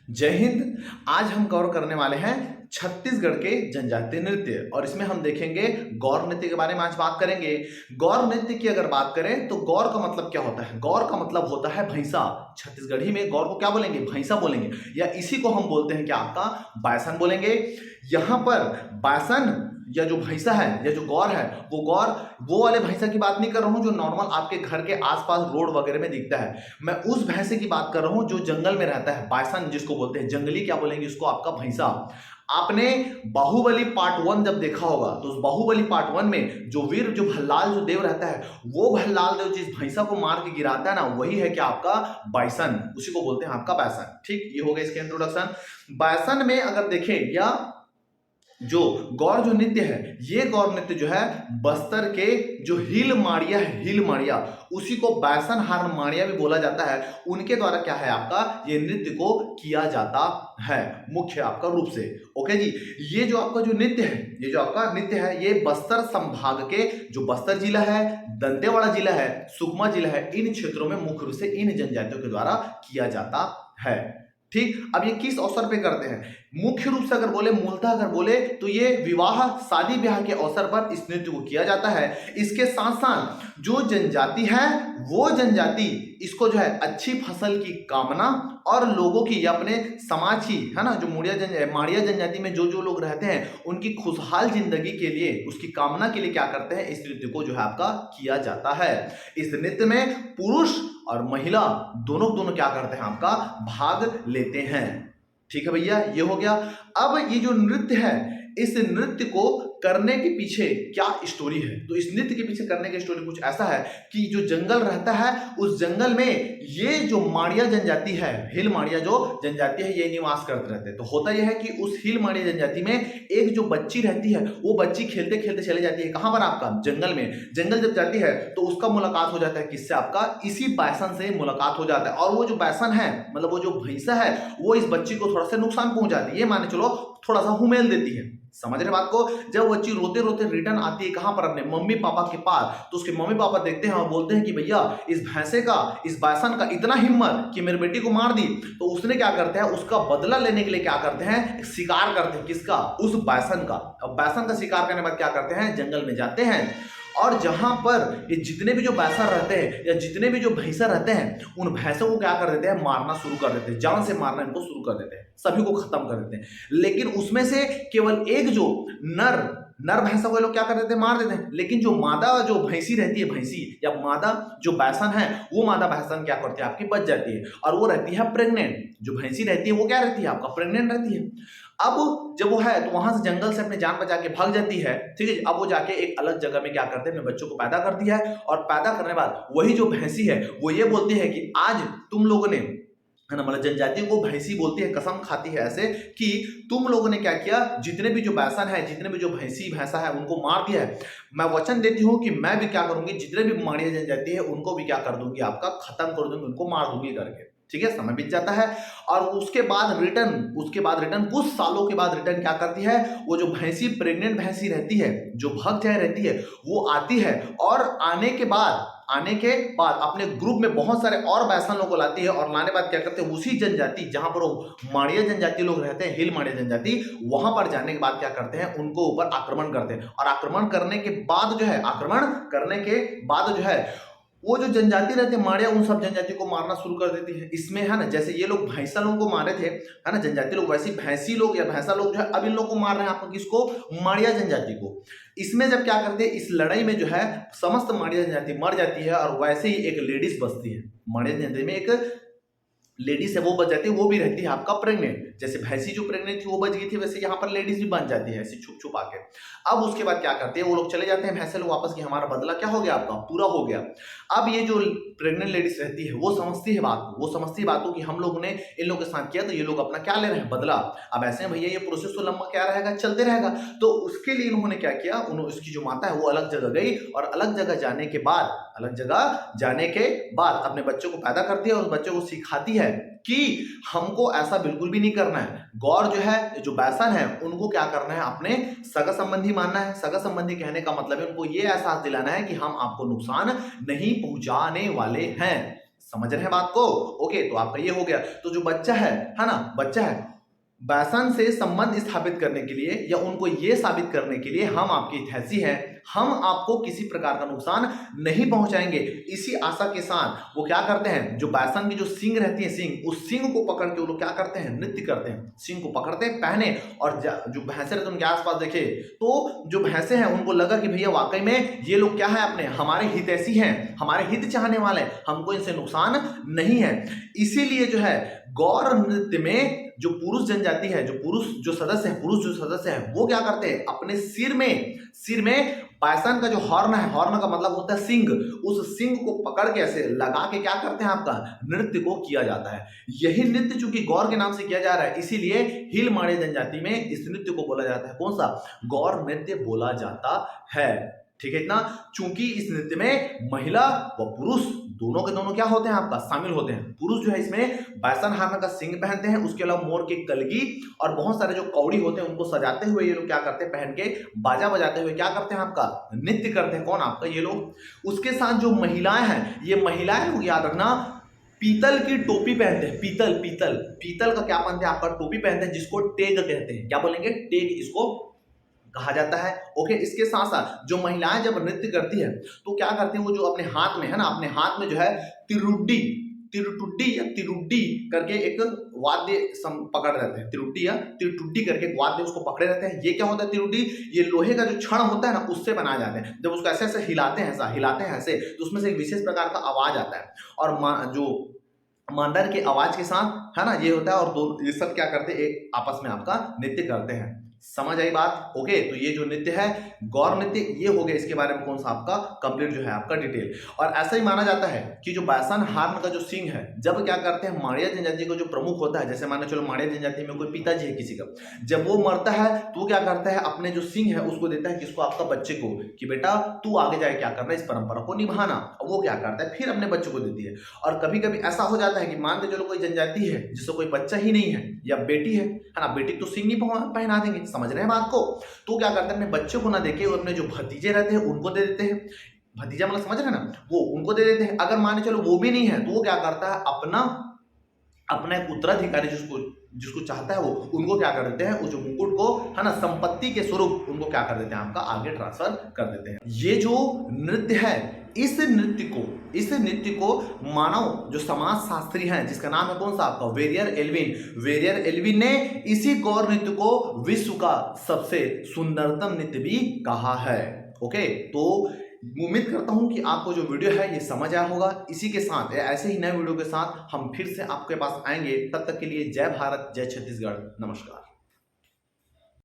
जय हिंद। आज हम कवर करने वाले हैं छत्तीसगढ़ के जनजातीय नृत्य और इसमें हम देखेंगे गौर नृत्य के बारे में आज बात करेंगे। गौर नृत्य की अगर बात करें तो गौर का मतलब क्या होता है? गौर का मतलब होता है भैंसा। छत्तीसगढ़ी में गौर को क्या बोलेंगे? भैंसा बोलेंगे, या इसी को हम बोलते हैं क्या आपका बायसन बोलेंगे। यहाँ पर बायसन या जो भैंसा है या जो गौर है वो गौर वो वाले भैंसा की बात नहीं कर रहा हूं जो नॉर्मल आपके घर के आसपास रोड वगैरह में दिखता है। मैं उस भैंसे की बात कर रहा हूं जो जंगल में रहता है। बायसन जिसको बोलते हैं, जंगली क्या बोलेंगे उसको, आपका भैंसा। आपने बाहुबली पार्ट 1 जब देखा होगा तो उस बाहुबली पार्ट 1 में जो वीर जो भल्लाल जो देव रहता है, वो भल्लाल देव जिस भैंसा को मार के गिराता है ना, वही है क्या आपका बायसन। उसी को बोलते हैं आपका बायसन। ठीक, ये हो गया इसके इंट्रोडक्शन। बायसन में अगर देखें या जो गौर जो नृत्य है, ये गौर नृत्य जो है बस्तर के जो हिल माड़िया है, हिल माड़िया, उसी को बायसन हार माड़िया भी बोला जाता है। उनके द्वारा क्या है आपका ये नृत्य को किया जाता है मुख्य आपका रूप से। ओके जी, ये जो आपका जो नृत्य है, ये जो आपका नृत्य है, ये बस्तर संभाग के जो बस्तर जिला है, दंतेवाड़ा जिला है, सुकमा जिला है, इन क्षेत्रों में मुख्य रूप से इन जनजातियों के द्वारा किया जाता है। ठीक, अब ये किस अवसर पे करते हैं? मुख्य रूप से अगर बोले, मूलतः अगर बोले तो ये विवाह शादी ब्याह के अवसर पर इस नृत्य को किया जाता है। इसके साथ साथ जो जनजाति है वो जनजाति इसको जो है अच्छी फसल की कामना और लोगों की या अपने समाज की, है ना, जो माड़िया जनजाति में जो जो लोग रहते हैं उनकी खुशहाल जिंदगी के लिए, उसकी कामना के लिए क्या करते हैं, इस नृत्य को जो है आपका किया जाता है। इस नृत्य में पुरुष और महिला दोनों दोनों क्या करते हैं आपका भाग लेते हैं। ठीक है भैया, ये हो गया। अब ये जो नृत्य है, इस नृत्य को करने के पीछे क्या स्टोरी है? तो इस नृत्य के पीछे करने की स्टोरी कुछ ऐसा है कि जो जंगल रहता है उस जंगल में ये जो माड़िया जनजाति है, हिल माड़िया जो जनजाति है, ये निवास करते रहते हैं। तो होता यह है कि उस हिल माड़िया जनजाति में एक जो बच्ची रहती है, वो बच्ची खेलते खेलते चले जाती है कहां पर? आपका जंगल में। जंगल जब जाती है तो उसका मुलाकात हो जाता है किससे? आपका इसी बायसन से मुलाकात हो जाता है। और वो जो बायसन है, मतलब वो जो भैंसा है, वो इस बच्ची को थोड़ा सा नुकसान पहुंचाती है, ये माने चलो थोड़ा सा हुमेल देती है। समझ रहे बात को? जब बच्ची रोते रोते रिटर्न आती है कहां पर? अपने मम्मी पापा के पास। तो उसके मम्मी पापा देखते हैं और बोलते हैं कि भैया इस भैंसे का, इस बायसन का इतना हिम्मत कि मेरी बेटी को मार दी। तो उसने क्या करते हैं, उसका बदला लेने के लिए क्या करते हैं, शिकार करते हैं। किसका? उस बायसन का। अब बायसन का शिकार करने के बाद क्या करते हैं, जंगल में जाते हैं और जहां पर ये जितने भी जो बायसन रहते हैं या जितने भी जो भैंसा रहते हैं, उन भैंसों को क्या कर देते हैं, मारना शुरू कर देते हैं, जान से मारना इनको शुरू कर देते हैं, सभी को खत्म कर देते हैं। लेकिन उसमें से केवल एक जो नर भैंसा को ये लोग क्या कर देते हैं, मार देते हैं। लेकिन जो मादा जो भैंसी रहती है, भैंसी या मादा जो बायसन है, वो मादा बायसन क्या करती है, आपकी बच जाती है और वो रहती है प्रेग्नेंट। जो भैंसी रहती है वो क्या रहती है, आपका प्रेग्नेंट रहती है। अब जब वो है तो वहां से जंगल से अपने जान बचा के भाग जाती है। ठीक है, अब वो जाके एक अलग जगह में क्या करते हैं, अपने बच्चों को पैदा करती है और पैदा करने के बाद वही जो भैंसी है वो ये बोलती है कि आज तुम लोगों ने, है ना, मतलब जनजातियों को भैंसी बोलती है, कसम खाती है ऐसे कि तुम लोगों ने क्या किया, जितने भी जो बायसन है, जितने भी जो भैंसी भैंसा है, उनको मार दिया है। मैं वचन देती हूँ कि मैं भी क्या करूंगी, जितने भी माड़िया जनजाति है उनको भी क्या कर दूंगी, आपका खत्म कर दूंगी, उनको मार दूंगी करके। ठीक है, समय बीत जाता है और उसके बाद रिटर्न कुछ सालों के बाद रिटर्न क्या करती है, वो जो भैंसी प्रेग्नेंट भैंसी रहती है, जो भग जाए रहती है, वो आती है और आने के बाद अपने ग्रुप में बहुत सारे और बायसन लोगों को लाती है और लाने बाद क्या करते हैं, उसी जनजाति जहां पर वो माड़िया जनजाति लोग रहते हैं, हिल माड़िया जनजाति, वहां पर जाने के बाद क्या करते हैं, उनको ऊपर आक्रमण करते हैं। और आक्रमण करने के बाद जो है वो जो जनजाति रहते हैं माड़िया, उन सब जनजाति को मारना शुरू कर देती है। इसमें, है ना, जैसे ये लोग भैंसा लोगों को मारे थे, है ना, जनजाति लोग, वैसे भैंसी लोग या भैंसा लोग जो है अब इन लोग को मार रहे हैं, आपको किसको, माड़िया जनजाति को। इसमें जब क्या करते हैं, इस लड़ाई में जो है समस्त माड़िया जनजाति मर जाती है और वैसे ही एक लेडीज बचती है। माड़िया जनजाति में एक लेडीज है वो बच जाती है, वो भी रहती है आपका प्रेग्नेंट। जैसे भैंसी जो प्रेग्नेंट थी वो बच गई थी, वैसे यहाँ पर लेडीज भी बन जाती है ऐसे छुप छुप आके। अब उसके बाद क्या करते हैं, वो लोग चले जाते हैं भैंसे लोग वापस, कि हमारा बदला क्या हो गया, आपका पूरा हो गया। अब ये जो प्रेग्नेंट लेडीज रहती है वो समझती है बात को कि हम लोगों ने इन लोगों के साथ किया तो ये लोग अपना क्या ले रहे हैं, बदला। अब ऐसे में भैया ये प्रोसेस तो लंबा क्या रहेगा, चलते रहेगा। तो उसके लिए इन्होंने क्या किया, उसकी जो माता है वो अलग जगह गई और अलग जगह जाने के बाद अपने बच्चों को पैदा करती है और उस बच्चों को सिखाती है कि हमको ऐसा बिल्कुल भी नहीं करना है। गौर जो है, जो बायसन है, उनको क्या करना है, अपने सगा संबंधी मानना है। सगा संबंधी कहने का मतलब है उनको ये एहसास दिलाना है कि हम आपको नुकसान नहीं पहुंचाने वाले हैं। समझ रहे हैं बात को? ओके, तो आपका ये हो गया। तो जो बच्चा है ना, बच्चा है, व्यसन से संबंध स्थापित करने के लिए या उनको ये साबित करने के लिए हम आपके हितैषी हैं, हम आपको किसी प्रकार का नुकसान नहीं पहुंचाएंगे, इसी आशा के साथ वो क्या करते हैं, जो व्यसन की जो सींग रहती है, सींग, उस सींग को पकड़ के वो लोग क्या करते हैं, नृत्य करते हैं। सींग को पकड़ते हैं, पहने, और जो भैंसे रहते हैं उनके आसपास देखे तो जो भैंसे हैं उनको लगा कि भैया वाकई में ये लोग क्या है, अपने हमारे हितैषी हैं, हमारे हित चाहने वाले हैं, हमको इनसे नुकसान नहीं है। इसीलिए जो है गौर नृत्य में जो पुरुष जनजाति है, जो सदस्य है वो क्या करते हैं, अपने सिर में पायसन का जो हॉर्न है, हॉर्न का मतलब होता है सिंग, उस सिंग को पकड़ के ऐसे लगा के क्या करते हैं, आपका नृत्य को किया जाता है। यही नृत्य चूंकि गौर के नाम से किया जा रहा है, इसीलिए हिल माड़े जनजाति में इस नृत्य को बोला जाता है, कौन सा, गौर नृत्य बोला जाता है। ठीक है इतना। चूंकि इस नृत्य में महिला व पुरुष दोनों के दोनों क्या होते हैं, आपका शामिल होते हैं। पुरुष जो है इसमें बैसन हार्न का सिंग पहनते हैं, उसके अलावा मोर की कलगी और बहुत सारे जो कौड़ी होते हैं उनको सजाते हुए ये लोग क्या करते हैं, पहन के बाजा बजाते हुए क्या करते हैं, आपका नृत्य करते हैं। कौन, आपका ये लोग। उसके साथ जो महिलाएं हैं, ये महिलाएं लोग याद रखना पीतल की टोपी पहनते हैं। पीतल का क्या पहनते हैं, आपका टोपी पहनते हैं, जिसको टेग कहते हैं। क्या बोलेंगे, टेग इसको कहा जाता है। ओके, इसके साथ साथ जो महिलाएं जब नृत्य करती है तो क्या करती हैं, वो जो अपने हाथ में है ना, अपने हाथ में जो है तिरुड्डी या तिरुड्डी करके एक वाद्य पकड़ रहते हैं। तिरुड्डी या तिरुड्डी करके वाद्य उसको पकड़े रहते हैं। ये क्या होता है, तिरुड्डी, ये लोहे का जो छड़ होता है ना, उससे बनाए जाते हैं। जब उसको ऐसे ऐसे हिलाते हैं ऐसे, तो उसमें से एक विशेष प्रकार का आवाज आता है, और जो मांडर के आवाज के साथ है ना ये होता है, और दो ये सब क्या करते हैं, एक आपस में आपका नृत्य करते हैं। समझ आई बात? ओके, तो ये जो नृत्य है गौर नृत्य, ये हो गया। इसके बारे में कौन सा आपका कंप्लीट जो है आपका डिटेल। और ऐसा ही माना जाता है कि जो बैसन हार्न का जो सिंह है, जब क्या करते हैं, माड़िया जनजाति को जो प्रमुख होता है, जैसे मानो चलो माड़िया जनजाति में कोई पिताजी है किसी का, जब वो मरता है तो वो क्या करता है, अपने जो सिंह है उसको देता है किसको, आपका बच्चे को, कि बेटा तू आगे जाए क्या करना, इस परंपरा को निभाना। वो क्या करता है, फिर अपने बच्चे को देती है। और कभी कभी ऐसा हो जाता है कि मान के चलो कोई जनजाति है जिससे कोई बच्चा ही नहीं है, या बेटी है ना, बेटी तो सिंह नहीं पहना देंगे। समझ रहे हैं बात को? तो क्या करते हैं, अपने बच्चे को ना देके वो अपने जो भतीजे रहते हैं उनको दे देते हैं। भतीजा मतलब समझ रहे हैं ना, वो उनको दे देते हैं। अगर माने चलो वो भी नहीं है तो वो क्या करता है, अपना एक उत्तराधिकारी जिसको चाहता है वो, उनको क्या कर देते हैं, उस मुकुट को है ना, संपत्ति के स्वरूप उनको क्या कर देते हैं, आपका आगे ट्रांसफर कर देते हैं। ये जो नृत्य है, इस नृत्य को मानव जो समाज शास्त्री हैं, जिसका नाम है कौन सा, आपका वेरियर एल्विन ने इसी गौर नृत्य को विश्व का सबसे सुंदरतम नृत्य भी कहा है। ओके, तो उम्मीद करता हूं कि आपको जो वीडियो है ये समझ आया होगा। इसी के साथ ऐसे ही नए वीडियो के साथ हम फिर से आपके पास आएंगे। तब तक के लिए जय भारत, जय छत्तीसगढ़, नमस्कार।